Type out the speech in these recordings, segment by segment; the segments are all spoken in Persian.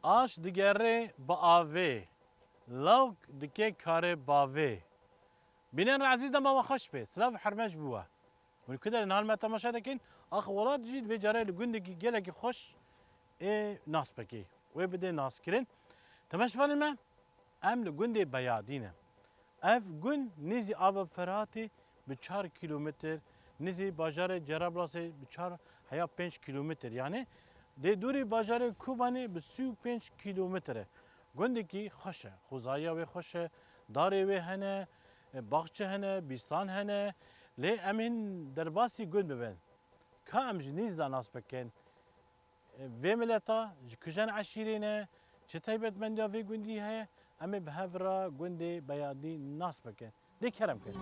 آش دیگره با آوه لوک دکه کار باوه بینن عزیز ما خوش به سلاف حرمش بوا من كده نهار ما تماشا دكين اخ ولاد جيد في جرى لجندك جلك خوش ايه ناس بكي وبدي ناس كرين تماش فان ما ام لجندي بيادينه اف جن نزي اب فراتي ب 4 كيلومتر نزي باجار جرابلاسي ب 4 هيا 5 كيلومتر يعني دي دوري باجار كوباني ب 5 كيلومتر جندكي خوشه خوزايا و خوشه داري و هنه باغچه هنه بیستان هنه لی امین درباسی گل ببین که ام جنیز دا ناس بکن و ملتا کجان عشیرینه چه تایبت من دا وی گندی های امی به هفرا گندی بیادی ناس بکن دی کرم کن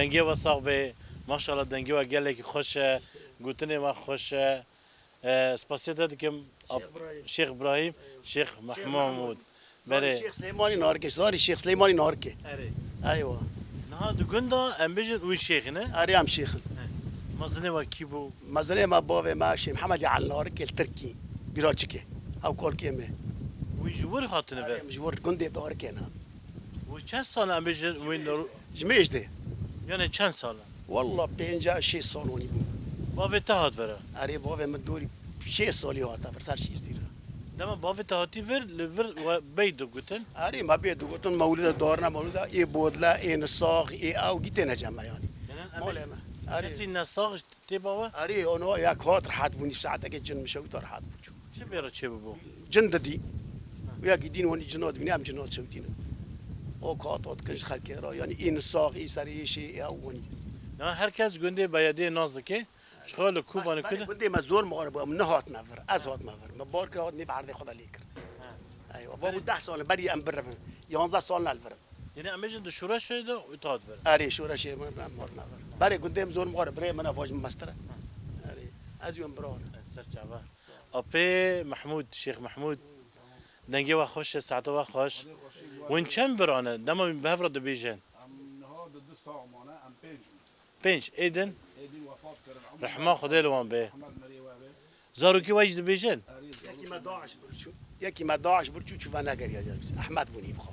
دنگی و صاحب ماشاءالله دنگی و گله که خوشه گوتنی ما خوشه سپاسی داد که شیخ ابراهیم شیخ محمود بله شیخ سلیمانی نارکه زاری شیخ سلیمانی نارکه ایوه نه دو گندا ام بیشتر وی شیخ نه آره ام شیخ مزنه و کی بو مزنه ما بابه ماشي محمد على نارکه التركي بیراچکه او کول کیمه وی جور خاطنه به جور گنده دارکه نه وی چند سال ام بیشتر وی جمیش ده یعنی چند سال والله 56 سال ونی بود باوی تا هات ورا اری باوی من دوری 6 سالی هاتا بر سر 6 سالی دما باوی تا هاتی ور لور و بیدو گوتن اری ما بيد وقتن مولد دورنا مولد اي بودلا اي نصاغ اي او جيت نجمع يعني مال ما نسی اری نساغش تی باوا اری اونو یک هات راحت بونی ساعت اگه جن مشوي راحت بوچو چه بیرا چه ببو جن ددي ويا جدين وني جنود بني ام جنود شوتين او كات ود كنش خلك را يعني اي نصاغ اي سري شيء او وني نه herkes günde bayade nazlı ki şöyle kubanı kده بدي مزور مغرب من هات نفر از هات نفر ما بارك هات نيف عرضي خدا ليكر ايوه بابو 10 سال بري ام برفن 11 سال نالفر yani amacın da şura şeyde itaat ver اري شو رشي من هات نفر بري قدام زور مغرب بري من افاج مستر اري از يوم برون سرچابا اپی محمود شیخ محمود دنگی و خوش ساعت و خوش وین چند برانه دما به هفرد بیجن ام نهاد دو ساعة معنا ام پنج ایدن ايدين وفاة كرم عمر رحمه خدا لوان به محمد مري وابي زاروکی واجد بیجن يكي ما داعش برشو يكي ما داعش برشو شوف انا قال يا جالس احمد بوني بخو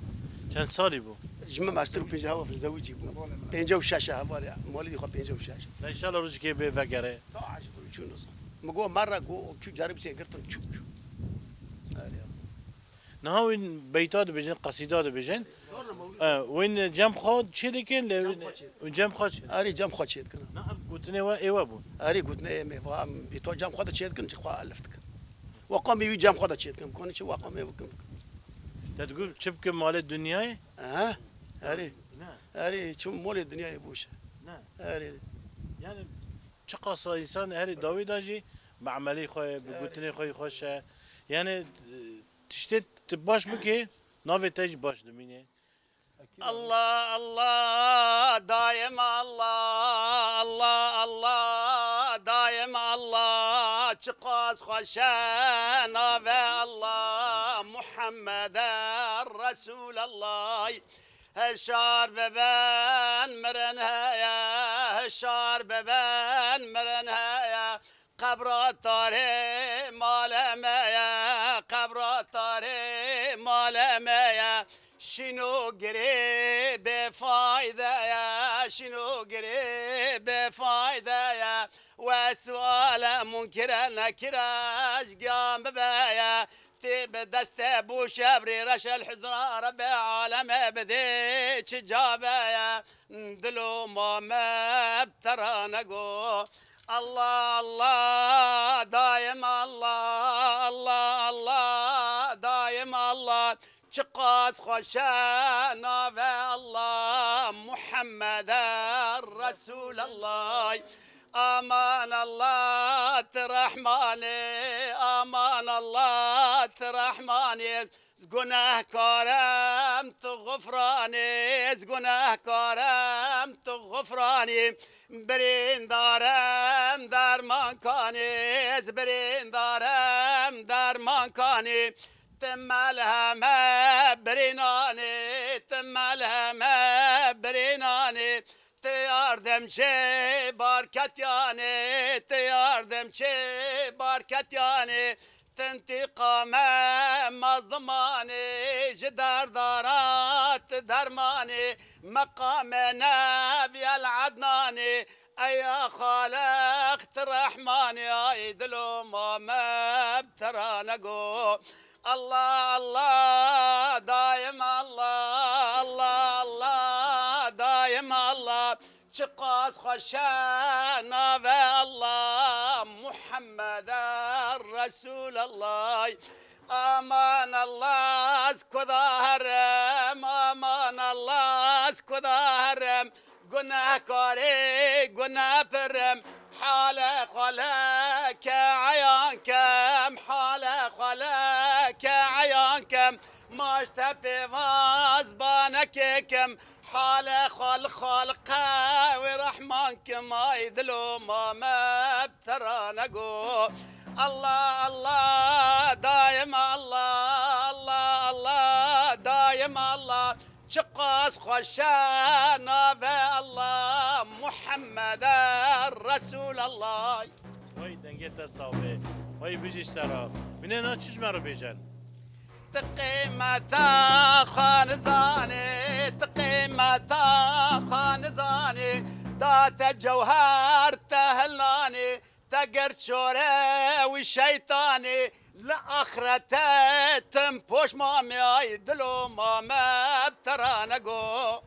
چند سالی بو جمع ماستر بيجا هوا في الزوجي بو بينجا وشاشه هوا مولدي خو بينجا وشاشه ان شاء الله روز که به وگره داعش برشو نص مگو مره گو شو جرب سي قرتن شو اري نه وین بیتاد بیجن قصیدات بیجن وین جم خود چی دیکن جم خود اري جام خو شيت كنا نه گوتنه و ایوا بو اري قلت نيم فهم بيتو جام خو شيت كن خو الفتك وقام يجي جام خو شيت كن كون شو وقام يبكم تقول چبک مال دنیای ها اري نه اري شو مول الدنيا يبوش نه اري yani چه قصا انسان هر داوی داجی معملی خواه بگوتنی خواه خوشه yani تشتت باش بکی ناوی تاج باش دمینه الله الله دايم الله الله الله دايم الله تقاس خشانا في الله محمد رسول الله هشار ببان مرنها يا هشار ببان مرنها يا قبر طاري مالما يا قبر طاري مالما يا شنو قريب بفايدة يا شنو قريب بفايدة يا وسؤال منكر نكرة قام ببايا تيب دست ابو شبري رش الحزن ربي عالم بديت جابايا دلو ما بترى نقو الله الله دايم الله الله الله دايم الله شقاس خشانا في الله محمد رسول الله امان الله ترحماني امان الله ترحماني زقناه كرم تغفراني زقناه كرم تغفراني برين دارم درمان كاني برين دارم درمان كاني تمالها ما بريناني تمالها ما بريناني تياردم شي باركت ياني تياردم شي باركت ياني تنتقام مظلماني جدار دارات درماني مقام نبي العدناني أيا خالق ترحماني أي دلو ما بترى نقو الله الله دايم الله الله الله دايم الله شقاس خشانا في الله محمد رسول الله امان الله اسكو ظهرم امان الله اسكو ظهرم قنا كاري قنا فرم حالة خلاك عيانكم حالة خلاك عيانكم ما اشتبه بانككم حالة خلق ورحمانكم ما يذلو ما بترى نقو الله الله دايم الله الله الله دايم الله شقاس خشانا في الله محمد رسول الله وای دنگت صاحبه وای بیجش سرا بینه نا چیش مرا بیجن تقيمتا خانزاني تقيمتا خانزاني دات جوهر تهلاني دقر شوره والشيطاني لآخرته تنبوش ماما يدلو ماما بترانقو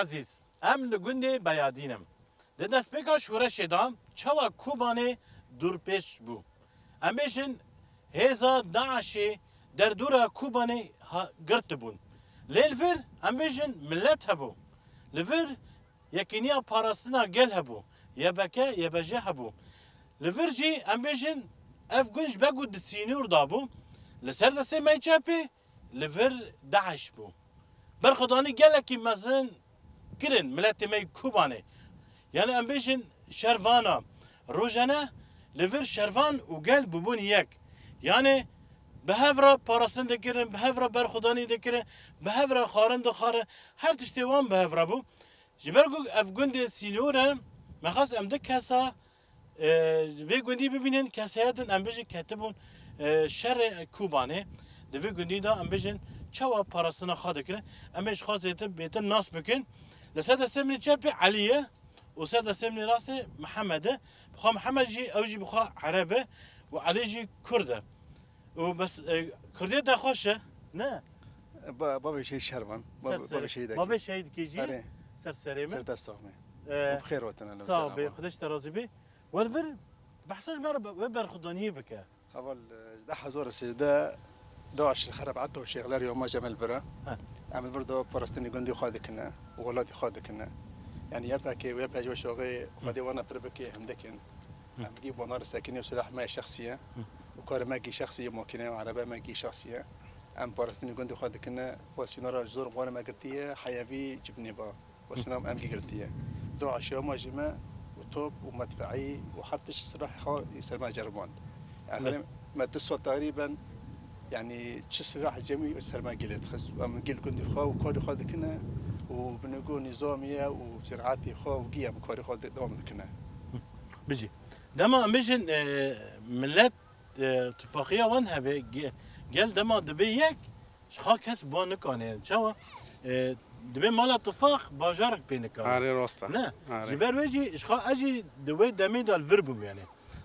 عزیز ام لگنده بیادینم ده دست بکا شورش دام چوا کوبانه دور پیش بو ام بیشن هزا داعشی در دورا کوبانه گرت بون لیلفر ام بیشن ملت هبو لفر یکینیا پاراستنا گل هبو یا بکه یا بجه هبو لفر جی ام بیشن اف گنج بگو دسینور دابو لسر دسته می چپی لفر داعش بو برخدانی گلکی مزن کرن ملت می کوبانه یعنی ام بیشن شروانا روزانه لفر شروان و گل ببون یک یعنی به هفرا پاراستن دکرن به هفرا برخدانی دکرن به هفرا خارن دخاره هر تشتیوان به هفرا بو جبرگو افگوند سینوره مخاص ام ده کسا وی گوندی ببینن کسایتن ام بیشن کتبون شر کوبانه دوی گوندی دا ام بیشن چوا پاراستنا خواهد کرن ام بیش خواست بیتر ناس بکن لسه دسته من چپی علیه وسه دسته من راست محمده بخوا محمد جی او جی بخوا عربه و علی جی کرده و بس کردیه دا خوشه نه بابا شهيد شربان بابا شهيد بابا شهید کی جی آره سرسريمه سربستامه بخير وطن الله صاحبي خدش ترازي بي والفر بحساش مره وبر خدانيه بك اول ده حزور السيدة داعش الخرب عطوا شغلار يوم جمال برا عمل برضه فلسطيني جندي خادكنا وولادي خادكنا يعني يبقى ويبقى جو شغي خدي وانا بربكي همدكن عم بجيب ونار ساكنه وسلاح معي شخصيه وكار ماجي شخصيه ممكنه وعربه ماجي شخصيه ام فلسطيني جندي خادكنا وسينارا جزر وانا ما قلتيه حيوي جبني با وسنام ام قلتيه داعش يوم جماعه وطوب ومدفعي وحتى صراحه خا يسمى جربان يعني ما تصل تقريبا يعني تشس راح جميع سرما قلت خس من قل كنت خا وكاري خا دكنا وبنقول نظاميه وزراعتي خا وقيم كاري خا دوام دكنا بيجي دما مشن ملت اتفاقيه وانها قال دما دبي يك شخا كس بانك يعني شو دبي مال اتفاق باجارك بينك آره راسته نه آره. جبر وجي شخا اجي دوي دمي دال فيربوم يعني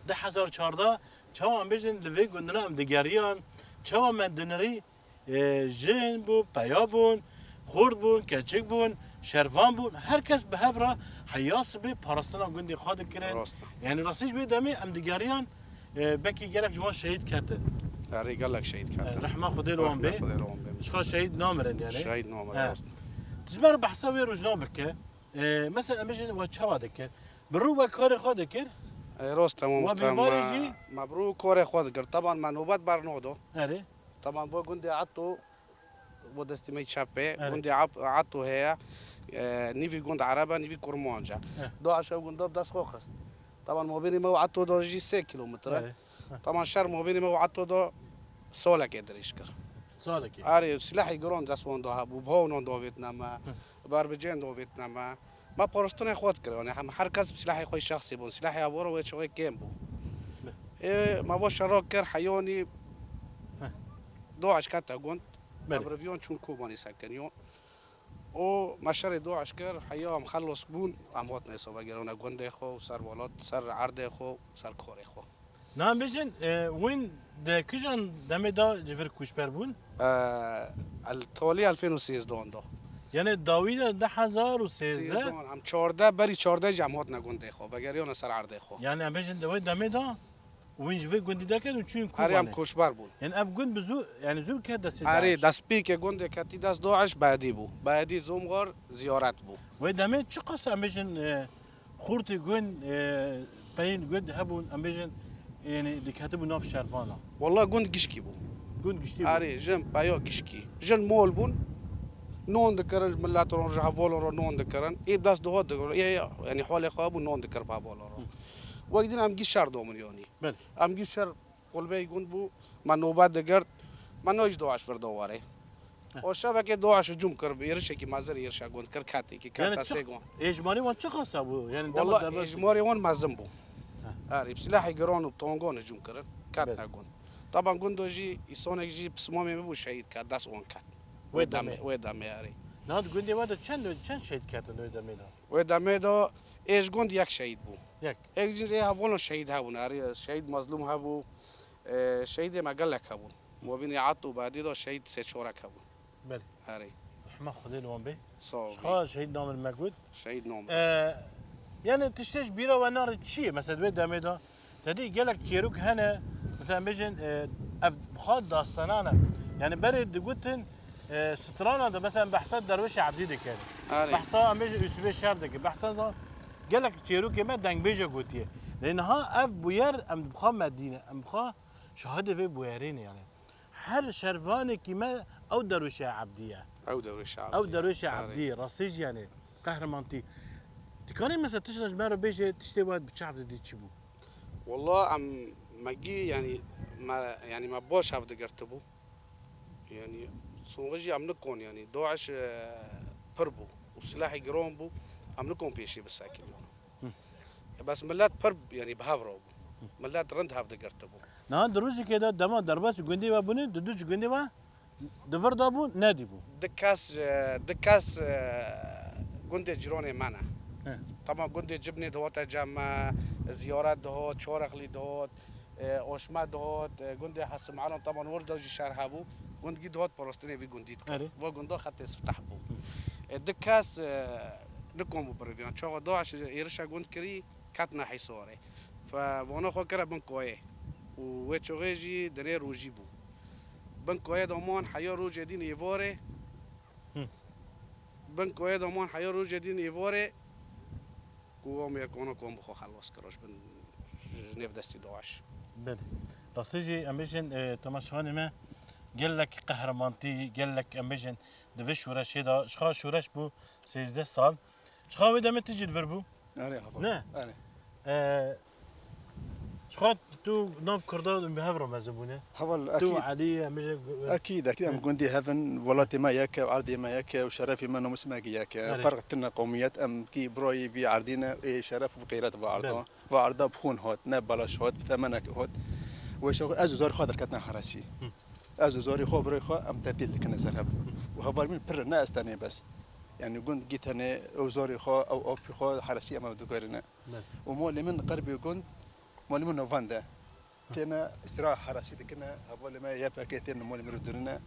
ده 1014 چاو ام بجن لوی گندنا ام دگریان چاو من دنری جن بو پیا بون خورد بون کچک بون شروان بون هر کس به هفرا حیاس به پاراستنا گندی خود کرد راسته یعنی راستش به دمی ام دگریان بکی گرک جوان شهید کردن آره قال لك شهيد كاتب رحمه خدای لوان به خدا لهم به شخا شهید نامرن یعنی شهيد نومر ها. راست تجبر بحثا وی روزنا بکه مثلا ام بجن و چاوا دکر برو و کار خود کر راست تمام وبالفارجي؟ مبروك كوري خود قر طبعا ما نوبات برنودو اره طبعا بو قندي عطو بو دستمي تشابي أره. قندي عطو هي نيفي قند عربه نيفي كرمانجا دو عشان قند بدس خوخس طبعا ما بيني ما عطو دو جي 6 كيلومتر اره طبعا شهر ما بيني ما عطو دو سولا قدر يشكر سوالك اري سلاحي قرون دسوان دو هبو بهون دو فيتنام باربجان دو فيتنام ما پرستون خود کرد یعنی هم هر کس سلاحی خود شخصی بود سلاحی آوار و چه کم بود ما با شراک کر حیانی داعش کتا گند ابرویون چون کوبانی سکنیون او مشر داعش کر حیا هم خلص بون اموات نیسا و گرونه گنده خو سر والات سر عرض خو سر کار خو نام بجن وين ده كجان دمي دا جفر كوشبر بون التالي 2013 دو يعني داويدا ده 1013 هم 14 بری 14 جماعت نگنده خو و گریون سر عرض خو يعني ام بجن دوي دمي دا وين جفر گوندي دا كد وچون اری هم كوبانه کشبر بود يعني اف گوند بزو يعني زو كد دست آره دست پیک گنده کتی دست داعش بعدی بو بعدی زومغار زیارت بو و دمي چه قص ام بجن خورتي گون بين گوند هبون ام بجن يعني دي كاتبو ناف شرفانا والله گند گشکی بو گوند گشتي آره جن پایا گشکی جن مول بون نون دکرن ملت رو جهوال رو نون دکرن ایب دست دو دکرن یعنی حال خواب و نون دکر با بالا رو وقتی هم گیش شر دومن یعنی بله هم گیش شر قلبه گند بو من نوبت دگرد من نوش دواش ور دواره و شبکه دواش جم کر بیرشه کی مازر یرشه گند کر کاتی کی کاتا سگون اجمالي وان چه قص ابو يعني والله اجماري وان مازم بو آره بسلاحی گران و تونگون جم کرن کات نگند طبعا گند جی ایسونک جی بسمامی بو شهید کات دست اون کات و دمه آره ناد گوندي وادا چند شهید كاتن نو دمي دا و دمه دا ایش گند یک شهید بو یک یک جن ریه اولو شهید هبون آره شهید مظلوم هبو شهید مگلک هبون مبین عطو بعدی دا شهید سه چورک هبون بله آره رحمه خدي لون به صافي شخا شهيد نام المجهود شهيد نوم يعني تشتش بيرا ونار تشي مثلا دوي داميدا تدي قالك تشيروك هنا مثلا بيجن بخاد داستانانا يعني برد قلتن سترانا ده مثلا بحثات درويش عبدي ده كان آره بحثا اميج يسبي شهر ده بحثا ده قالك تشيروك ما دنگ بيجا قوتيه لانها اف بوير ام بخا مدينه ام بخا شهاده في بويرين يعني هر شرفاني كما او درويش عبديه او دوري الشعب او درويش عبديه راسيج يعني قهرمانتي تكوني مثلا تشرج مره بيجي تشتي واحد بتشعف دي تشبو والله عم مجي يعني ما بوش هاف دقرتبو يعني صنغجي عم نكون يعني داعش بربو وسلاحي جرومبو عم نكون بيشي بالساكل بس ملات برب يعني بهافرو ملات رند هاف دقرتبو نه دروجی که داد دما درباس گندی و بونه دودوج گندی و دفر دابو ندی بو دكاس قندي جيروني معنا إيه. طبعا قندي جبني دوت جام زيارات دوت شورخلي دوت اوشما دوت قندي حس معنا طبعا ورده جي شهر هابو قندي دوت بروستني في قنديت أري. و قندو خط يفتح بو دكاس نكون برديان شو دوعش يرشا قند كري كاتنا حيصوري فوانا خو كره بن كويه وويتشوغيجي دني روجيبو بن كويه دومون حيو روج دين يفوري بن كويه دومون حيو روج دين يفوري قوم يكونوا كوم بخو خلص كروش بن جنيف دستي دوعش بله راسيجي امبيجن تماشفاني ما قال لك قهرمانتي قال لك امبيجن دفش ورش هدا شخا شورش بو 13 سال شخا ودا ما تجي الفربو اري حفظ نه. اري شخا تو نوف كرداد بهفرو مزبونه حفظ تو اكيد عادية امبيجن اكيد اكيد ام كنتي هافن ولاتي ما ياك وعرضي ما ياك وشرفي ما نمس ما ياك أري. فرق تنا قوميات ام كي بروي في عرضينا شرف وقيرات وعرضه وعرضه بخون هوت نبلاش هوت ثمنك هوت وشغل ازو زار خاطر كتنا حراسي ازو زاري خو بروي خو ام تبديل كنا سرف وهفر من بر ناس تاني بس يعني قلت جيت انا اوزاري خو او في خو حراسي اما دكورنا ومول من قربي قلت مول من نوفندا تينا استراحة حراسي كنا هقول ما يبقى كتير مول من ردنا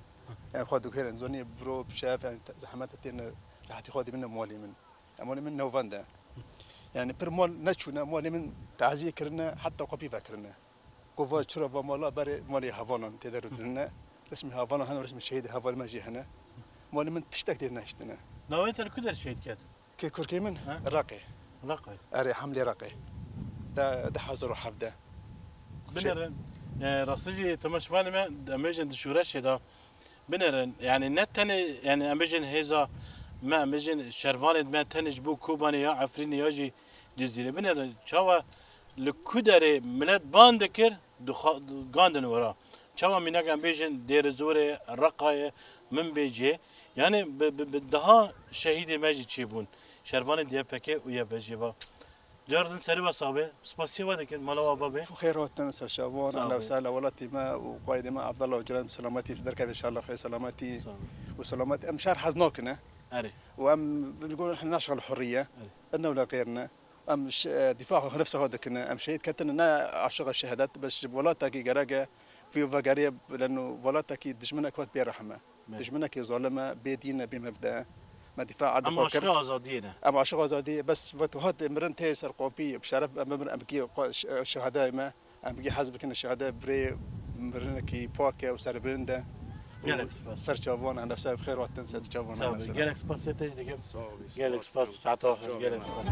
يعني خدوا كده نزوني برو بشاف يعني زحمات تينا راح تاخذ منا مول من نوفندا يعني بر مول نشونا مول من تعزيه كرنا حتى قبي فكرنا كوفا شرف مالا بري مولي هافانا تقدر ردنا اسمي هافانا هنا اسمي شهيد هافانا ما جي هنا مول من تشتاق تينا اشتنا نويت الكدر شهيد كات كي كركي من راقي رقي اري حملي راقي ده حضر وحفده بنرن راسيجي تماشفاني ما امبيجن دشورش هدا بنرن يعني نتني يعني امبيجن هيزا ما امبيجن شرفان ما تنج بو كوباني يا عفريني ياجي جزيره بنرن شوا لكدر ملت باندكر غاندن ورا شوا منك امبيجن دير زوري الرقايه من بيجي يعني بدها شهيد ماجي تشيبون شرفان دي بكي ويا بجيبا جاردن سري وصابه سباسي ودك مالوا بابي خيرات تنسى شافون اهلا وسهلا ولاتي ما وقايد ما عبد الله وجلال سلامتي في دركه ان شاء الله خير سلامتي وسلامتي ام شهر حزنوكنا اري وام بنقول احنا نشغل الحريه انه ولا غيرنا ام دفاع عن نفسه هذا كنا ام شهيد كتنا عشق الشهادات بس ولاتك جراجه في فقاريه لانه ولاتك دجمنك وقت بيرحمه دجمنك ظالمه بيدينا بمبدا ما دفاع عن اما عشق ازادينا اما عشق ازادي بس فتوهات مرن تيسر قوبي بشرف امر امكي شهداء ما امكي حزب كنا شهداء بري مرنكي بوكا وسربرندا سرچاوان انا نفسي بخير وتنسى تشاوان جالكس باس تجدك جالكس باس 19 جالكس باس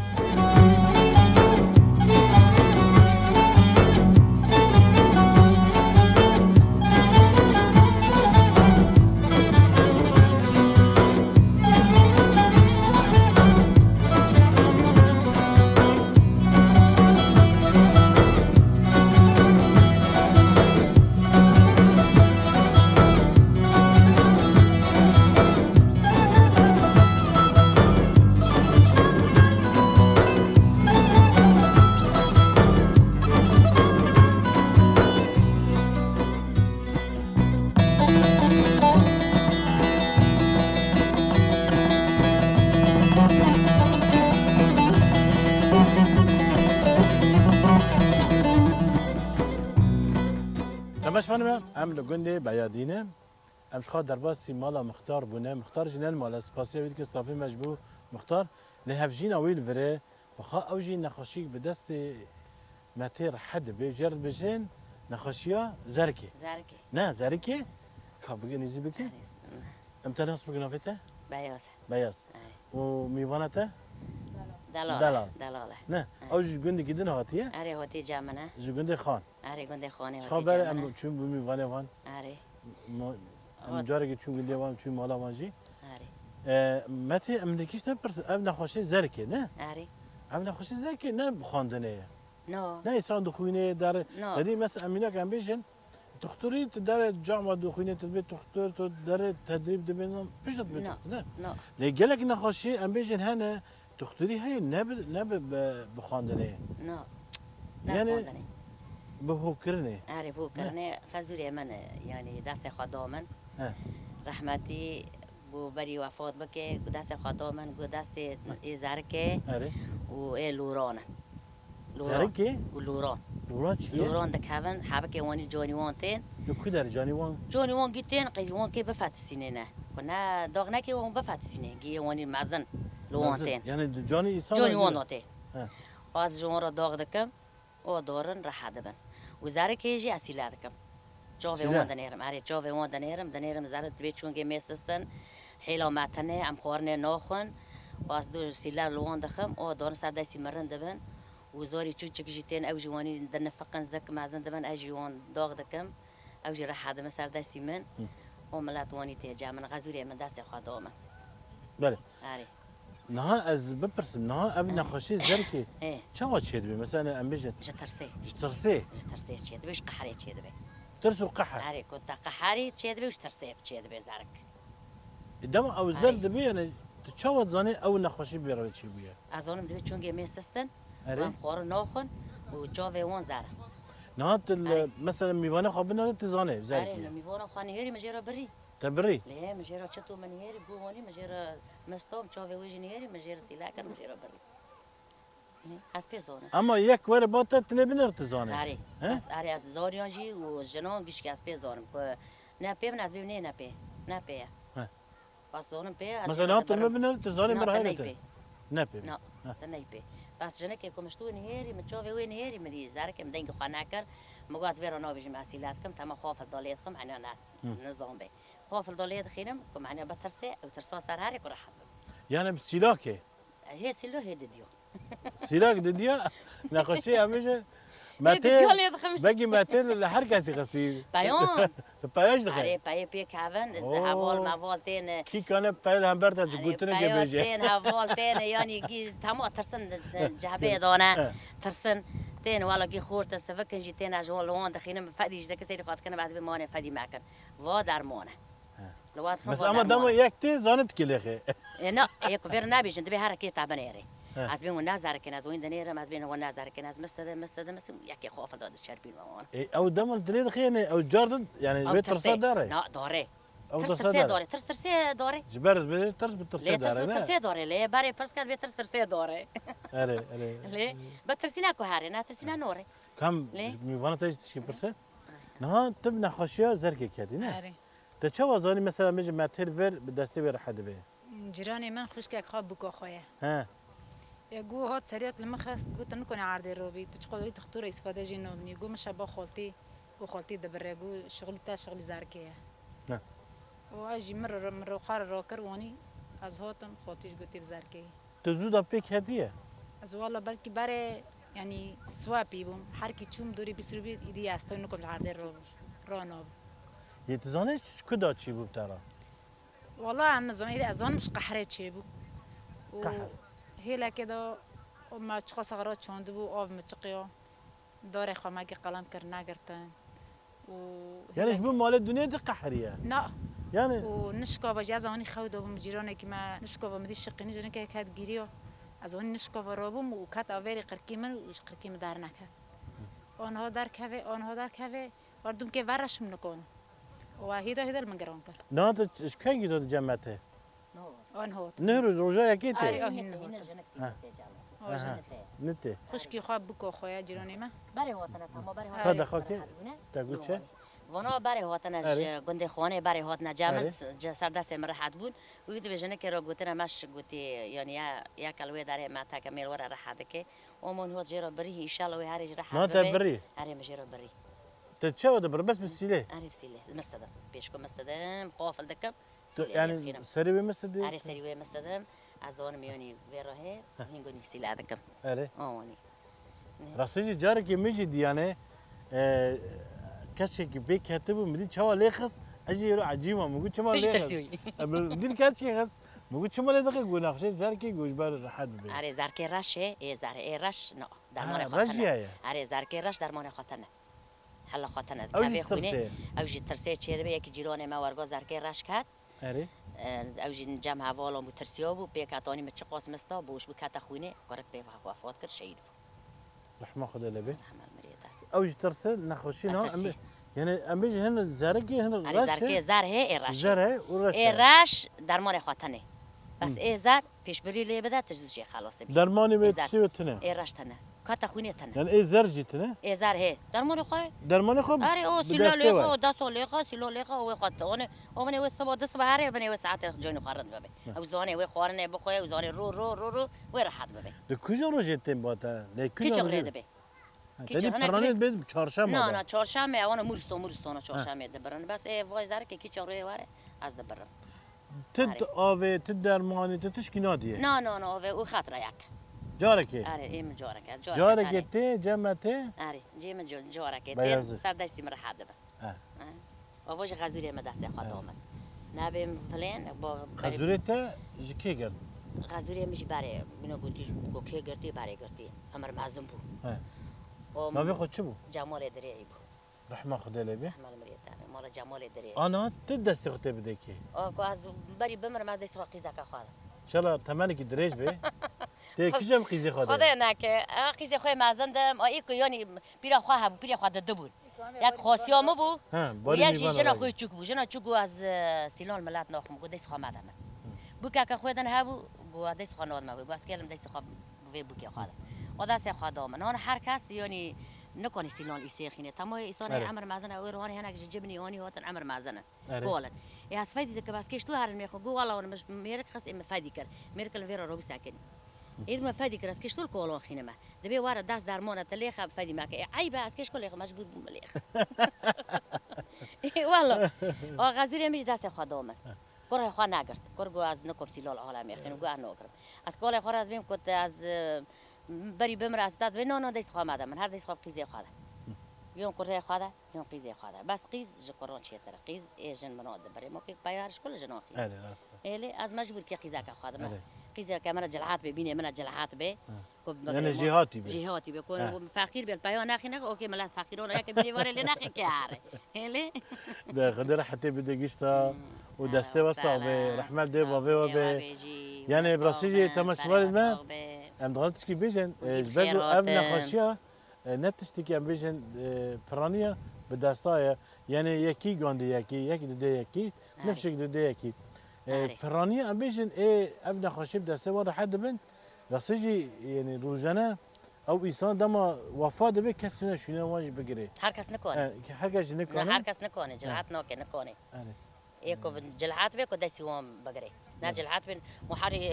تماش فنما عملوا جندي بيادينه امش خا در باسی مالا مختار بونه مختار جنال مالا سپاسیا وید که صافی مجبور مختار لهفجین اویل وره وخا اوجی نخاشیک به دست متر حد به جرد بجن نخاشیا زرکی زرقي نه زرکی که بگه نیزی بکی امتناس بگه نافته بياض بیاز أي. و میوانته دلال دلال. دلالة نه اوج گندی کدن هاتیه أري هوتي جامنا جو گندی خان أري قندي خاني هوتي خبر ام جامنا چون بمی وانه وان أري ام جاره که چون گندی وان چون مالا وانجی أري متی ام نکیش نه پرس ام نخوشه زرکی نه أري ام نخوشه زرکی نه خواندنه نو نه انسان دخوینه در نو یعنی مثلا امینا کم بیشن دکتری در جامعه دخوینه تدبیر دکتر تو در تدریب دبینم پیش نه. تدبیر نه نو نه گلک نخوشی ام بیشن هنه دکتری های نه بخواندنه نو يعني- نخوندني به هوکرنه أري بو كرني خزوري من يعني دست خدامن اه. رحمتي بو بري وفات بكي دست خدامن بو دست إزاركي آره و لوران زرکی ولوران دوران چیه لوران دكافن حابك واني جوني وانتين دکوی در جانی وان جوني وان جيتين قي وان كي بفات سنينه كنا دوغنا كي وان بفات سنين جي واني معزن لوانتين یعنی جانی انسان جوني وان نوتين اه. واز جون را داغ دكم او دورن راح دبن وزارة كيجي اسيلا دكم جوفي سيلا. وان دنيرم عاري جوفي وان دنيرم زارت بيت چون جي ميسستن حيلا ماتنه ام خورنه ناخن واز دو سيلا لوان دخم او دورن سر دايسي مرن دبن وزوري چوچك جيتين او جواني دن فقن زك معزن دبن اجي وان داغ دكم او جي راح دم سر دايسي من وملات واني تيجا من غزوري من داست خدامه بله عاري نه از بپرسم نه ام نخوشی زرکی ايه چه وقت شد بی مثلا ام بیشن جترسي جترسه جترسي تشيد بيش قحري تشيد بي ترس و قحر عاري كنت قحاري تشيد بي وش ترسي تشيد بي زارك دم او زرد بی یعنی چه وقت زنی او نخوشی بیاره چی بیه ازونم دبي چونگي ميسستن آره وام خور ناخن و جاوي وان زارا نه تل مثلا میوانه خواب نه تزانه عاري زرکی ميفونا خاني هيري مجيرا بري تبری ليه مجيرا تشتو من هيري بواني مجيرا مستوم جاوي ويجي هيري مجيرا سيلاكن مجيرا بري حس بيزونه اما یک ور با تا تنه بنر تزانه عاري ها؟ بس عاري از زاريان جي و جنون گيش كاس بيزونم كو نا بي من از بي نا بي نا بي ها. بس زونم بي مثلا تل بنر تزانه نا مرحله بي نه بی نا تنيبي بس جنك يكون مشتو نهيري متشوفي وين نهيري مدي زارك مدينك خناكر مغاز فيرو نو بيجي مسيلاتكم تما خوف الدوليتكم انا نظام بي خوف الدوليت خينم كم انا بترسي او ترسو صار هاري كراح یعنی سیلاکه هي سيلو هي ديو سیلاک ددیا نخوشی همیشه مته بگی مته لهر کسی قصدی بايون پیاش عاري دخل باي بي كافن أوه. هافول ما فولتين کی کنه پیل هم برتا يعني گوتنه که بیجه بايوتين هافولتين يعني كي تمو ترسن جابي دونا ترسن تين والله كي خورت سفكن جيتين اجول لون دخينا فادي جدك سيدي خاطر كان بعد بمانه فادي معكن وا درمانه لوات خم بس اما دم یک تی زانت کلیخه لا هيك فير نبي جنت به حركه تعبان يري اه. از بين والناس كان از وين دنيره ما بين والناس كان از مستد يحكي خوف داد الشربين وانا او دم تريد خينه او جاردن يعني بيت ترسا داره لا دوري او ترس ترسا ترسي داره دوري ترس ترسي دوري جبرت بيت ترس بالترسا ليه ترس داره لا ترسي دوري ليه باري فرس كان بيترس ترسي دوري اره اره ليه بترسينا كهاري نا ترسينا نوري كم ليه؟ میوانه تاش تشكي برسه نه تبنا خوشیا زرکی کردی نه آره تا چه وزانی مثلا میجه متر ور به دسته ور حد به جيراني من خوش كيك خاب بكو خويا ها يقو هات سريك لما خست قلت نكون عردي روبي تشقولي تختار استفاده جي نوبني يقو مش با خالتي قو خالتي دبر يقو شغلي تا شغلي زاركيه نعم. واجي مره خار راكر واني از هاتم خالتيش قلتي بزاركيه تو زود پیک هدیه از والله بلكي بري يعني سوابي بوم حركي تشوم دوري بسروبي ايدي استو نكون عردي روب رانوب یه تزانه کدا چی بود ترا والله انا زمان اذان مش قحرة تشيبو قحر. هيلا كده وما تشخص صغرات شاندبو اوف متقيا داري خماكي قلم كر ناقرتن و یعنی بو مال دنیا دی قحریه نا یعنی ونشكا وجاز اني خود ابو مجيرانه كما نشكا ومدي شقيني جن كي كات غيريو از اني نشكا ورابم وكات اويري قركيمن وش قركيم دار نكات اونها دار كافي اونها دار كافي وردم كي ورش منكون وهيدا المنقرون كر نه تو کی گید جمعته اونها نه روزا یکیته آره. هنا هو. آها. جنة نته خشكي خواب بكو خويا جيراني ما بري هو تنا تما بري هو هذا خوكي؟ تقول شيء؟ وانا برای هاتن آره. گنده خانه برای هاتن جمع آره. سردست مرحت بود وقتی به جنه که را گوتن مش گوتی یعنی یا کلوی داره ما تا کمیل ورا راحت که ومن هو جرا بری ان شاء الله هرج راحت ما تبري هري مجرا بري تتشاود بر بس بالسيله هري بسيله مستدام بيشكو مستدام قافل دكم يعني سريبي مسدي هري سريوي مستدام ازون ميوني فيروه هنگوني سيله دكم اري اوني راسيجي جارك يمجد يعني كشك بيك هتبو مدي تشوا ليخص اجي يرو عجيمه مو تشما تيجي ليخص ترسوي دير كاتشي خص مو تشما لي دقيق وناقشه زاركي جوج بار حد بي هري زاركي رشه اي زار اي رش نو درمان رشيا خاطر يا هري زاركي رش درمان خاطرنا حلا خاطرنا او كافي خونه ترسي او جي ترسي چيربه يك جيران ما ورگا زاركي رش كات اري او جي جمع هوالا مو ترسيابو بيكاتاني متشقاس مستا بوش بكاتا خونه كرك بي وفات كر شهيد رحمه خدا لبي رحمه المريضه اوج ترسل نخوشين ها أترسي. يعني امبيج هنا زاركي هنا هري زاركي زار هي رش زرع ورش اي رش درمان خاطرنه بس اي زار پیش بری لی بده تجزیه خلاص بی درماني إزار. بتسوي تنه ای رش تنه کاتا خونی تنه يعني ايه زرجي تنه ای زار هی درمان خواه درماني خب اره او سیلا لیخو دستو لیخو سیلو لیخو و خاطر اونه و سبا دست به هره بنی و ساعت جون خارد ببه او زانه و خوارنه بخواه او زانه رو و راحت ببه ده کجا رو جتیم باتا نه کی کجا چغره دبه تنی چه هنگ پرانه بید؟ بید چهارشنبه نه نه چهارشنبه اون مورستان چهارشنبه دبرن بس ای وای زار که کی چغره واره از دبرن تد آوه تد درمانی تد تشکی نادیه نه او خاطر یک جارکی اره ایم جارک جارکی تی جمعته آره جیم جوارك بيازي. صار دايسي مرحاد بقى اه وواش غازوري ما داستي خدامن نبي فلان با خزورتا جکی گرد غازوري مش باري منو قلتيش كوكي قرتي باري قرتي امر معزم بو اه ما في خود چه بو جمال دريعي بو رحمه خدا لبی مال مريت مال جمال دريعي آنها تد دستی خود بده کی او از بري بمر ما دايسي قيزا كخاله شلا تمنی کی دریج به تی کجا قیزی خدا خدا نك قيزا خوي مازندم اي يعني بيرا خوها بيرا خدا دبون یک خاصیام بو ها و یک جنا خوی چوک بو جنا چوک از سیلان ملت ناخم گو دست خامد من بو که خودن هبو گو دست خانواد ما بو اسکلم دست خاب بو که خاله و دست خدا من اون هر کس یعنی نکنی سیلان ایسیخینه تمام ایسان عمر مازن او روحانی هنگ جبنی اونی هاتن عمر مازن قولن ای از فایده که بس کش تو هرن میخو گو والله انا مش میرک خص ام فایده کر میرک الفيرا روب ساكن اید ما فایده کر از کش تو کولون خینه ما دبی واره دست درمانه تلیخ فایده ما که عیب از کش کل مجبور بوم لیخ والله غزير مش دست خدا من کره خوا نگرد کره گو از نکم سیلال عالمی خینم گو نگرم از کال خورا از بیم کت از بری بمر از داد و نه دست خوا مادم من هر دست خوا قیزه خدا یوم کره خدا یوم قیزه خدا بس قیز جکران چیه تر قیز ایجن مناد بری ما که پیارش کل جناخی آره راست ایلی از مجبور که قیزه که خدا من قیزه که من جلعات ببینه من جلعات به یعنی جهاتی به جهاتی به کن فقیر بیل پیان نخی نه اوکی ملت فقیرون یک بیری واره لی نخی که اره ایلی ده خدا حتی بده گیستا و دسته و صعبه رحمت ده بابه و به یعنی براسیجی تماشوال ما ام دغلتش کی بیجن جبرو اب نخاشیا نتشتی که ام بیجن پرانیا به دستای یعنی یکی گاندی یکی دو یکی نفس دو یکی پرانیا ام بیجن اب نخاشی به دسته و حد بن براسیجی یعنی روزانه او انسان دما وفات به کسی نشونه واج بگیره هر کس نکنه هر کس نکنه نه هر کس نکنه جلعات نکنه ایکو جلعات به کو دستی وام بگیره نه جلعات بن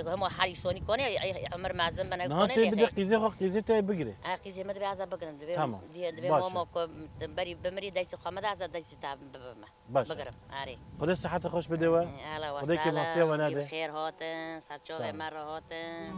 هم حریصونی کنه عمر معظم بنا نه کنه تی بده قیزه تا بگیره قیزه مد بیازا بگیرن تمام. دبی ماما کو بری بمری دستی خمد از دستی تا باشه. بگیرم آره خدا صحت خوش بده و اهلا و خدا که ماسیه و سهلا نده بخیر هاتن سرچاو سلام. مر هاتن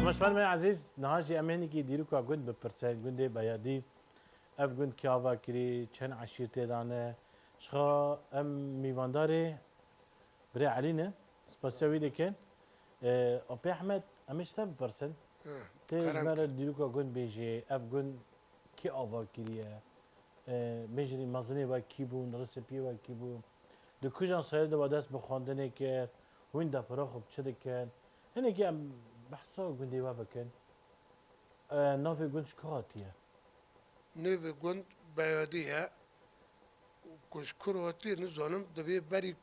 مشفال من عزیز نهاجی امینی که دیرو که گند بپرسه گنده بیادی اف گند کیاوا کری چند عشیر تدانه شخا ام میوانداری بری علی نه سپاسیا ویده کن اپی احمد امیش تب برسن تی مرا دیروکا گند بیجی اف گند کی آوا کریه مجری مزنی و کی بون رسپی و کی بون دو کجان سایه دو دست بخواندنه کرد وین دا پرا خوب چه دکن هنه که ام بحثا گندی و بکن نافی گند شکاتیه نوی گند بیادیه کشکروتی نزانم دبی بری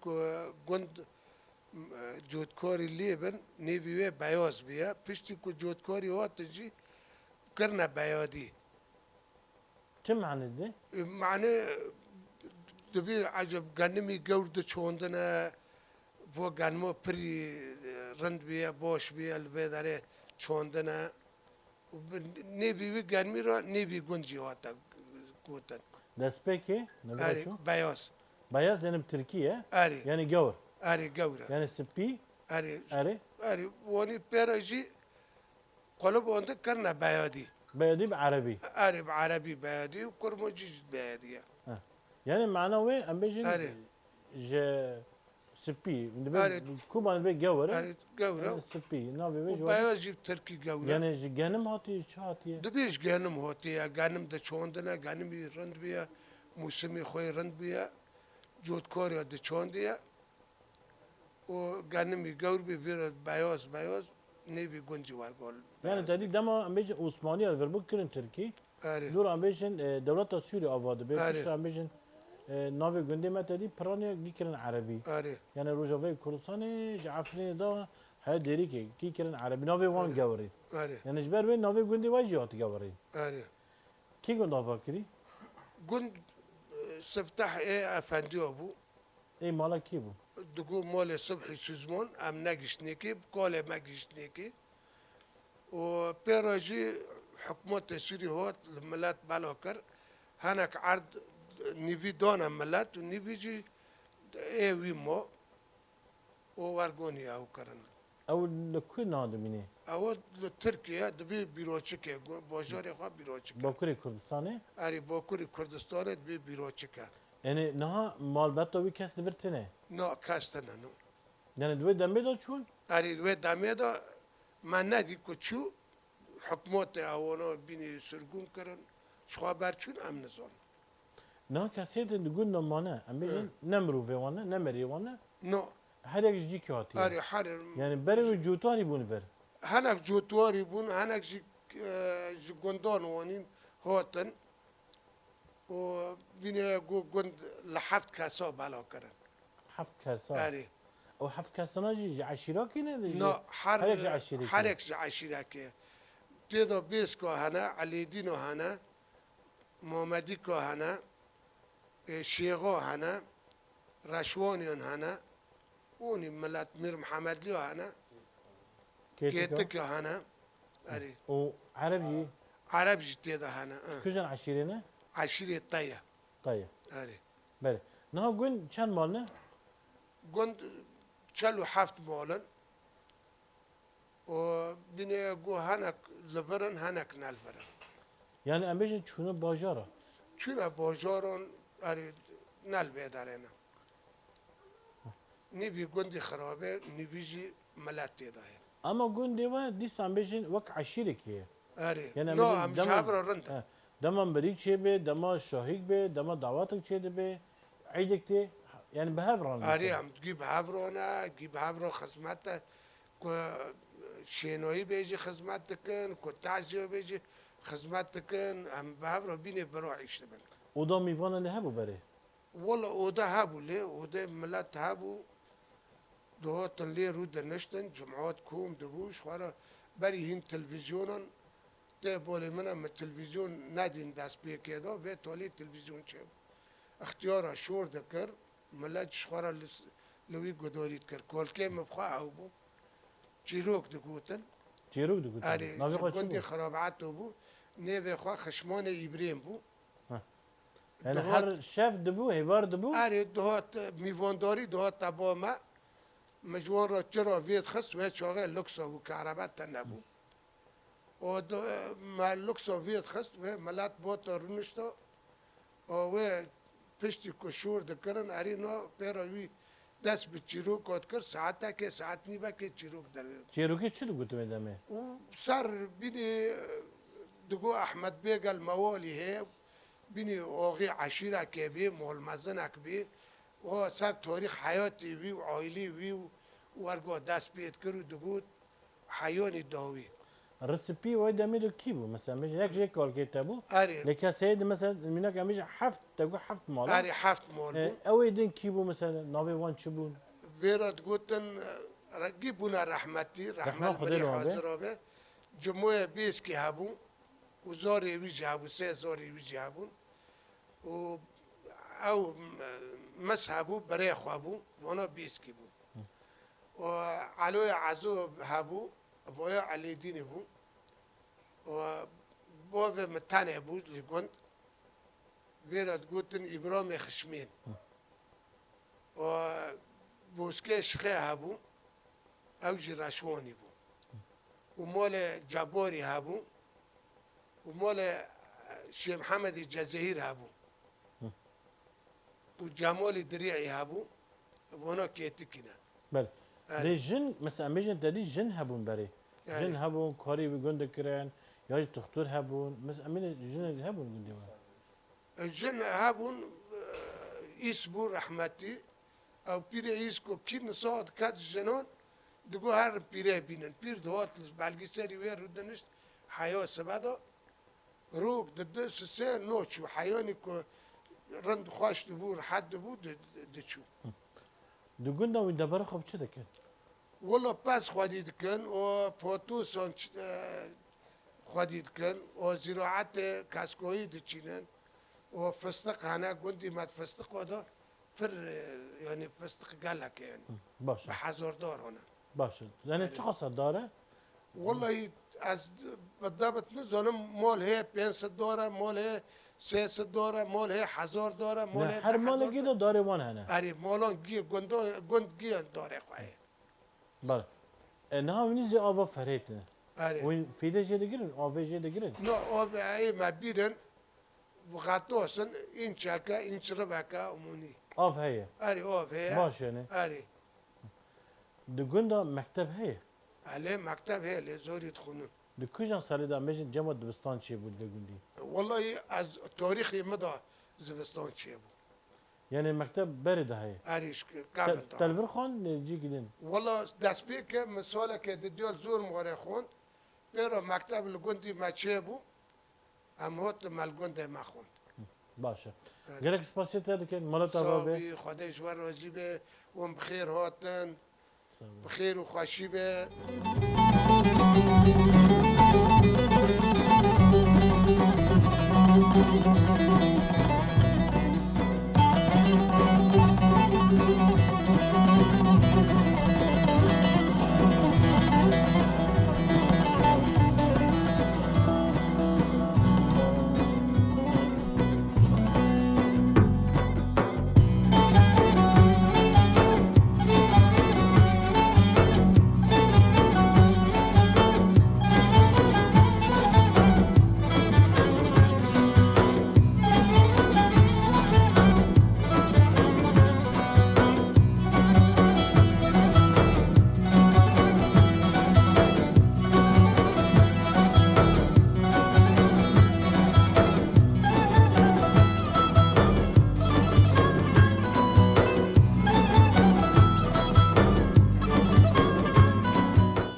گند جودکاری لیبن نوی بیاز بیا پشتی که جودکاری واتجی کرنا بیادی چه معنی ده؟ معنی دبی عجب گنمی گورد چوندنه و گنمو پری رند بیا باش بیا البداره چوندنه نبی وی گرمی را نبی گنجی واتا گوتن دست پکی؟ آری نگاه بیاس بیاز یعنی بترکیه آری یعنی گور آری گوره یعنی سپی آری آره آری وانی پیراجی قلب آنده کرنا بیادی بیادی به عربی آری بعربی بیادی و کرموجی بیادیه یعنی معنی وی ام بیجن آره. ج سپی آره. کومان به گوره آری گوره سپی ناوی و وی جواد بیازی ترکی گوره یعنی جگنم هاتی چه هاتیه دبیش گنم هاتیه گنم ده چوندنه گنمی رند بیا موسمی خوی رند بیا جودکاری ده چوندیه و گنمی گور بی بیرد بیاز نبی گنجی ورگال یعنی تدی دما ام بیجن عثمانی الور بو کرن ترکی آره دور ام بیجن دولت سوری آواده به آره. پیش ام بیجن ناوی گندی ما تدی پرانی گیکرن عربی آره يعني روجافي كردستان جعفرين دا هاي ديريكي كي كرن عربي نوفي وان جاوري آره يعني جبر بين نوفي قندي واجي هات جاوري آره كي قند افاكري گند سفتح ايه افندی ابو اي مالا كي بو دگو مال صبحی سوزمون ام نگشتنیکی بقاله مگشتنیکی و پیراجی حکومت سوری هات الملات بلاکر هناك عرض نبي دانا ملات و نبي جي ايه وي مو و ورگونی او کرن او لكو نادميني او ترکیه دبی بیروچکه بازار خواه بیروچکه باكري كردستاني اری باکوری کردستان دبی بیروچکه يعني نها مال باتو وي كاس لفرتنه نه کستن نو يعني دوي دمي دا چون اری و دامه دا من ندی که چو حکومت اونا بینی سرگون کرن شخوا برچون ام نزان نها كاسيت دقول نمانه ام بيجن نمرو في وانا نمري وانا نه هر يك جي كاتي اری حر يعني بري جوتاري بون فر هناك جوتواری بون هناك جی گندان وانین هاتن و بینی گند لحفت کسا بلا کرن حفت كاسا اری او حفت كاسا جي عشيرا كينه نه هر يك عشيري هر یک عشیره که تیدا بیس که هنه علیدین هنه محمدی که هنه شیغا هنه رشوانیان هنه اونی ملت میر محمد لیو هنه كيتك گیتک هنه اری و عرب جي عرب جی تیدا هنه كجن عشيرينه عشیره تایه طيب اری بله نه گون چند مالنه گند 47 مالن و بینه گو هنک لبرن هنک نلفرن yani ام بیشن چونه باجاره چونه باجاران اری نل بیدارنه نبی گندی خرابه نبی جی ملت تیدا هن اما گون دیوه دیست ام بیشن وک عشیره کیه اری یعنی نه هم جبر رند دما بریک چه به دما شاهیک به دما دعواتک چه ده به عیدک تی yani به هر ران اری هم گیب هبرانه گیب هبرا خدمت که شینایی بیجی خدمت کن که تعزیه بیجی خدمت کن هم به هبرا بینه براعیش بن o da میوانه نه بو بره والله اوده هبو لی اوده ملت هبو دهاتن لی رو دنشتن جمعات کوم دبوش خوارا بری هین تلویزیونن ده بالی من هم تلویزیون ندین دست بیه دا و تالی تلویزیون چه اختیارا شور دکر ملت خوارا لوی گدارید کر کالکه مبخواه او بو چیروک دگوتن چیروک دو اری ناوی خود چی گندی بو خرابعت بو نه بخواه خشمان ایبریم بو yani her şef de bu hevar de bu اری دهات میوانداری دهات تبا ما مجوان را چرا وید خست و چاقه لکسا و کهربت تن نبو و ما لکسا وید خست و ملت با تا رونشتا و پشتی کشور دکرن اری نا پیروی دست به چیروک کات کرد ساعت که ساعت نیبه که چیروک در چیروکی چی دو گوتو میدمه؟ و سر بینی دگو احمد بیگل موالی هی بینی آقی عشیره که بی مول مزنک بی و سر تاریخ حیاتی بی و عائلی بی و ورگو دست بید کرد و دگو حیانی داوی رسپی وای دمیلو کی بو مثلا میشه یک جای کار که تبو اری لکه سید مثلا مینا که میشه هفت تگو هفت مالا اری هفت مول بود اوی دین کی بو مثلا ناوی وان چی بون بیراد گوتن رگی بونا رحمتی رحمت خدا بری رو آبه. حاضر آبه جمعه بیس کی هبون و زاری ویجی هبون 3 زاری ویجی هبون و او مسحبو برای خوابو وانا بیس کی بون و علوی عزو هبو ویا علی دینی بون و باب متانه بود لگوند بیراد گوتن ابرام خشمین و بوسکه شخه هبو او جی رشوانی بو و مال جباری هبو و مال شیخ محمد جزایر هبو و جمال دریعی هبو وانا کیتی کنه بله دی جن مثلا میشه دادی جن هبون بری جن هبون کاری به گنده کرن یا دکتر هبون مثلا امین جن هبون گنده ما جن هبون ایس بو رحمتی او پیر ایس کو کی نصاد کات جنان دگو هر پیره بینن پیر دوات بلگی سری ویر رو دنشت حیا سبدا روک دده سه نوچو حیانی کو رند خواشت بو حد بو دچو دو گنده و دبر خوب چه دکن والله پس خودید کن و پوتوسان خودید کن و زراعت کسکویی دچینن و فستق هنه گندی مد فستق ودا پر يعني فستق قالك يعني باشه بحذر دار هنا باشه یعنی چه خاصه داره والله از بالضبط نزانم مال هي 500 داره مال هي 300 داره مال هي 1000 داره مال نه هي هر مال گیده داره وان هنه اری مالان گی گند گی داره خواهی بله نه هم نیزی آوا فرهیت نه اری وین فیده جده گیرن آوه جده گیرن نه آب ای ما بیرن وقتوسن این چکا این چربکا امونی آف هیه اری آب هي باشه نه اری دو گنده مکتب هیه عليه مكتب هي اللي زور يدخلون دو کجان سالی دا میشه جمع دبستان چیه بود به گندی والله از تاريخي مدى زبستان شيبو یعنی مکتب برده هیه اريش قبل تلبر خان جی گیدن والله دست بيك مثالك ديال زور مغرخون بيرو مكتب الجندي ما شيبو ام هوت مال الجندي ما خون باشه گرک سپاسیت هده که مالا تبا به صابي خدای جوار روزی به وم بخير هاتن بخير وخوشي به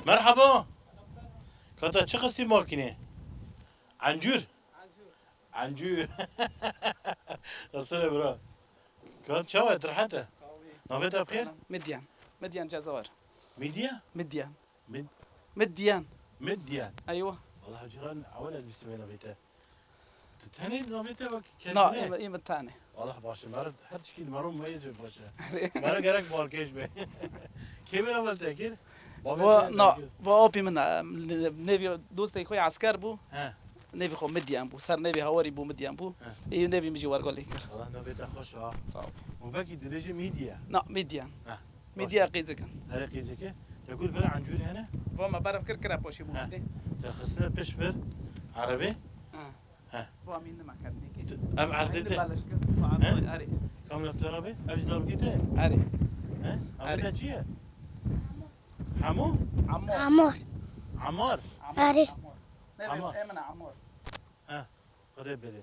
مرحبا کاتا چه قصی ماکینه عنجور عنجور اصلا برا كان شوت رحته نوفيتها بخير مديان جزائر ميديا مديان مد مديان مديان ايوه والله جيران اولا بيسمي نوفيتها تتهني نوفيتها لا ايم الثاني والله باشه مرد هر شيء مرو مميز باشه مرا قرك بالكيش به كيف نوفلتها كده و آبی من نوی دوستی خوی عسکر بو نوی خو مدیان بو سر نوی هواری بو مدیان بو ای نوی میجی ورگالی کرد والله نوفيتها خوش صعب وباقي درجة ميديا نه مدیان مدیا قیزه کن هذا قيزك تقول فر عنجور هنا و ما برم کر کرا پاشی بو تخصنا بشفر عربي وامين ما كان نيجي ام عرضته بلاش كده اري كم لبترابي افش دارجيته اري ها أري. ابدا چیه حمو عمار عمار أري. عمار. ايمن عمار قريب بده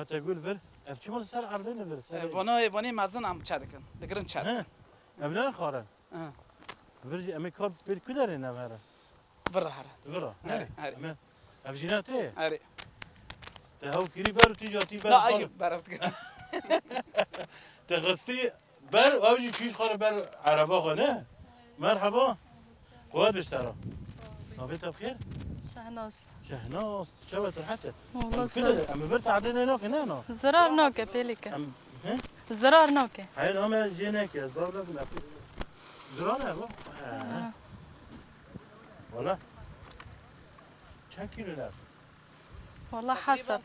تقول فر اف چی مال سر عرضه نفر فوني مازن عم تشادكن دقرن تشاد ها ابنا خارن اه فرجي امي كاب بير كدر نمره برا هرا فرا أري. أري. اما افجيناته اري تهو كيري بر تجاتي بر لا اجي بعرفت تغستي بر اوجي چیش خاره بر عربا خانه مرحبا قوات بشترا نابت بخير شهناز شهناز شبت حتى والله كده اما برت عدنا هناك هنا زرار نوكه بيليكا ام ها زرار نوكه هاي نعمل جينك يا زرار ده زرار هو ولا كم كيلو لا والله حسب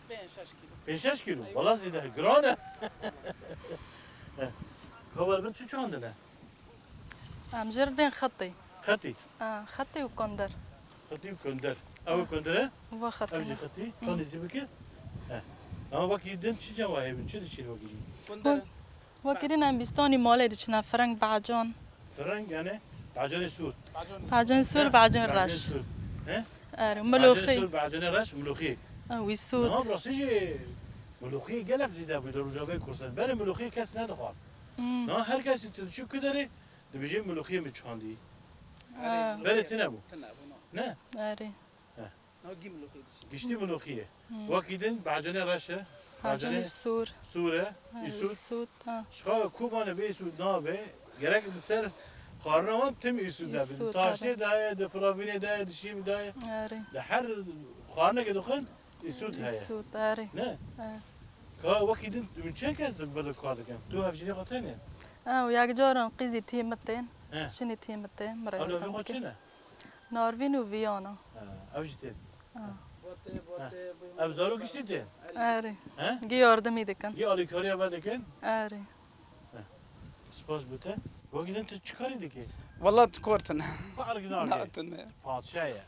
5 كيلو والله زيده جرانه هو البنت شو عندنا ام جردين خطي خطي خطي وكندر خطي وكندر او كندره هو خطي اوجي خطي كان يزبك اما باقي يدن شي جواهي من شي شي وقتي وكرين ام بيستوني مالي دشنا فرنك بعجون فرنك يعني بعجون السود بعجون سور بعجون رش ها اري ملوخي بعجون رش ملوخي ويسود ها براسيجي ملوخي قالك زيده بدور جابه كورسن بله ملوخي کس ندخواد نه هر کسی تشو که داره دبیجه ملوخی میچاندی بله تنبو نه اري گشتی ملوخیه وکیدن بعجن رشه بعجون السور سوره یسود يسود شخا کوبانه به یسود نابه گرک بسر خارنوان تم یسود يسود، دبی تاشته دای دفرابینه دای دشیم دای اري لحر خارنه که دخن یسود هیا يسود اري نه که وکیدن من چه کس بده کار دکن تو هفجینی خاطره وياك جورن قيزي تيمتين اه شنو تيمتين انا مرة في ماتشنا نورفين وفيانا اوجتين ابزارو گشتیته اري ها جي يردمي دكن یه آلیکاریا بدکن اري سپاس بوده واقعا انت چیکاری دیگه والله تكورتنا فرق لا ناره تن پادشاهه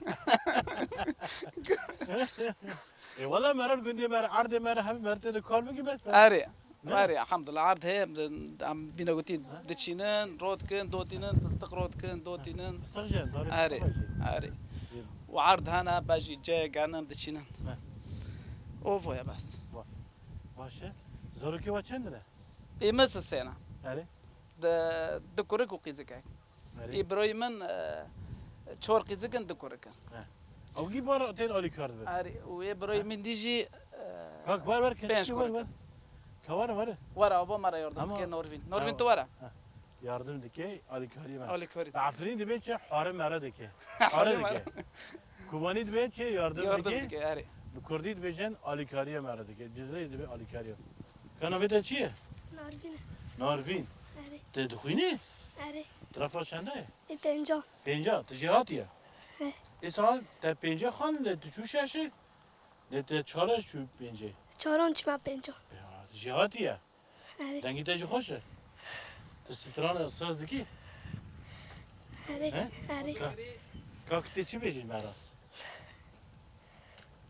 ای والله مرا گندی مرا عرض مرا همه مرتد کار میگی بس اري اري الحمد لله عرض هي عم بينا قلتي دتشينن رودكن دوتينن تصدق رودكن دوتينن سرجن داره اري اري وعرض هنا باجي جاي قانا دتشينن اوفو يا بس باشه زورو کی وچندره يمس السنه اره دكورك وقيزك اره ابراهيمن چور قيزكن دكورك او کی بار تین آلیکار بده اري وابراهيمن ديجي کاک بار بینش کی کنه. بار کوار وره ورا ابو مرة يردم أما- كي نورفين تو ورا yardım dike alikari ben اولي كوري عفرین دبی چه حاره مرا دکه حاره دکه کوبانی دبی چه یاردم يردم دکه كي اري بکردی دبی جن آلیکاری مرا دکه جزیره دبی آلیکاری کنا بیت چیه نورفين ناروین اري ته دخوینی اري طرفا چنده بنجا پنجا تجهاتیه اسال ته پنجا خان ل تو ششه ل ته چهارش چو پنجه چارون چما بنجا جهاتیه اري دنگی تجی خوشه تو ستران اساس دکی اري ها اري کاک ته چی بیشین مرا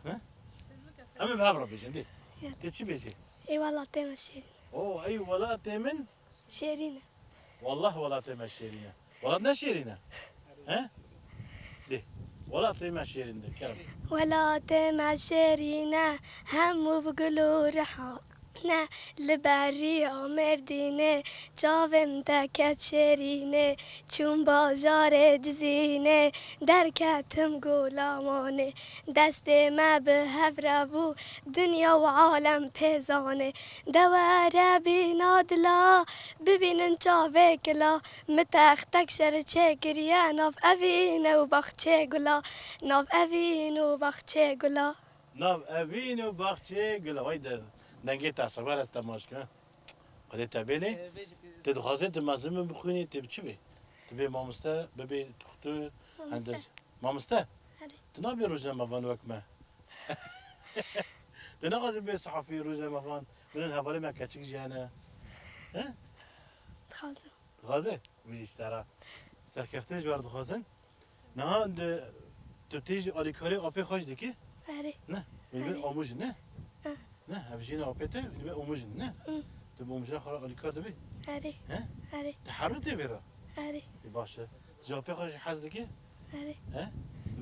ها همه به همراه بیشین دی ته چی بیشی اي والله تم شيرين اوه ای ولات من شيرين والله ولات من شیرینه ولات نه شیرینه ها دی ولات من شیرین دی کرم ولا تم شيرين هم بقولوا رحا نه لبری آمردینه جاوم دکت شیرینه چون بازار جزینه درکتم گلامانه دست ما به هفره بو دنیا و عالم پیزانه دواره بینادلا ببینن جاوه گلا متختک شرچه گریه ناف اوینه و بخچه گلا ناف اوینه و بخچه گلا ناو اوین و باغچه گلوای ده دنگی تصور است ماشکن خودت تبینی ته دخواسته ته مزمن بخونی ته چی بی ته بی مامسته ببی دکتر هندس مامسته ته نبی روزنامه وان وکمه ته نقاز بی صحافی روزنامه وان برن حوالی ما کچک جانه ها خازم غازه ویش ترا سرکفته جوار دخوازن نه ده تو تیج آلیکاری آپی خوش دکی اره نه میگن آموز نه نه افجینا و پیته نبی اومجن نه تو اومجن خورا علی کار دبی آره ها آره تحرته بیرا آره باشه جواب خوش حز دکی آره ها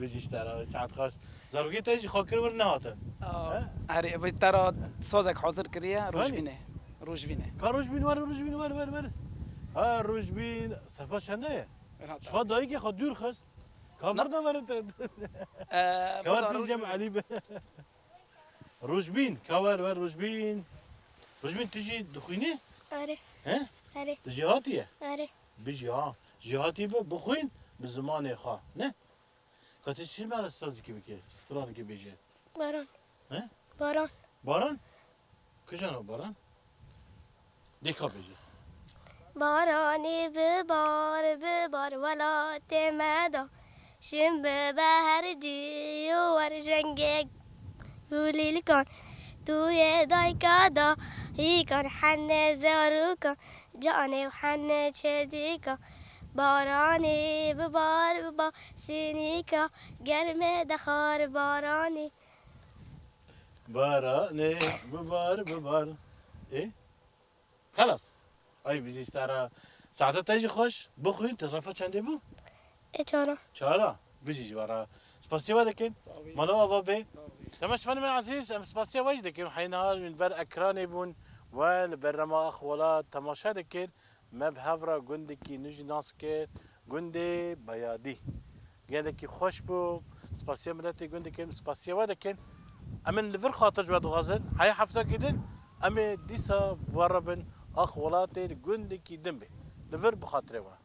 بجیش ترا ساعت خاص زاروگی تاجی خاکر ور نهاته آره باید ترا سازک حاضر کریه روش بینه کاروش بین ور ها روش بین صفا چنده خود دایی که خود دور خست کافر دارد کافر تیز جمع علی به روش بین کافر ور روش بین تیجی دخوینه آره ها آره جهاتیه آره بيجي ها جهاتي بخوين بزمان خا نه كاتي چی مال استازی کی بکی ستران کی بيجي باران ها باران باران کجانو باران دیکا بيجي بارانی ببار ولا تمدا شم بهر جی و ورجنگ گولیل کن توی دایکادا ای کن حن زارو کن جانه و حن چدی کن بارانی ببار سینی که گرم دخار بارانی باراني ببار ايه خلاص اي بيجي ترى ساعات تيجي خوش بخوين ترفع چنده بو اچارا چارا بيجي ورا سباسيوا دكين مالو ابا بي تماش فن من عزيز ام سباسيوا واجد دكين حينها من بر اكراني بون والبرما اخولات تماشا دكين ما بهفرا گندكي نجي ناس كي گندي بيادي قالك خوش بو سباسيوا ملاتي گندكين سباسيوا دكين امن لفر خاطر جواد غازن هاي حفظه كدن امي ديسا وربن اخولاتي گندكي دمبي لفر بخاطره وا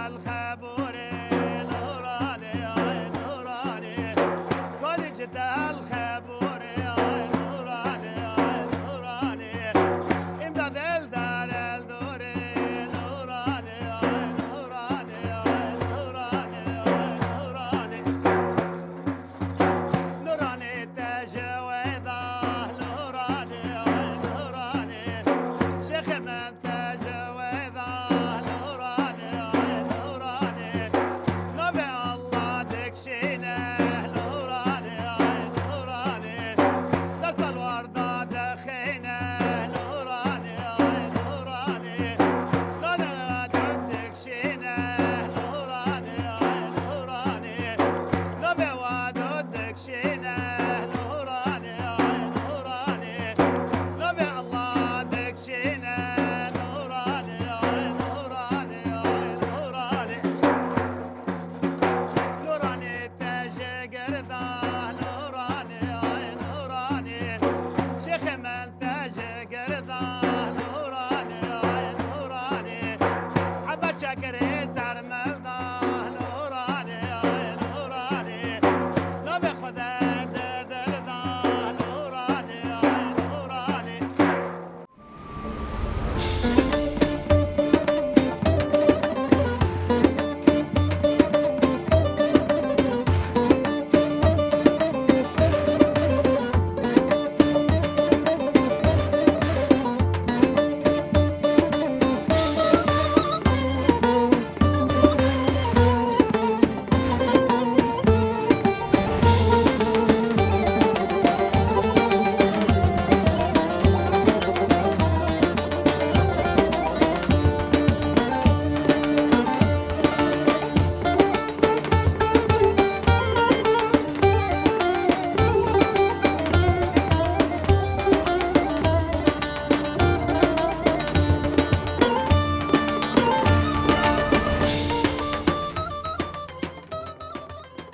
الخير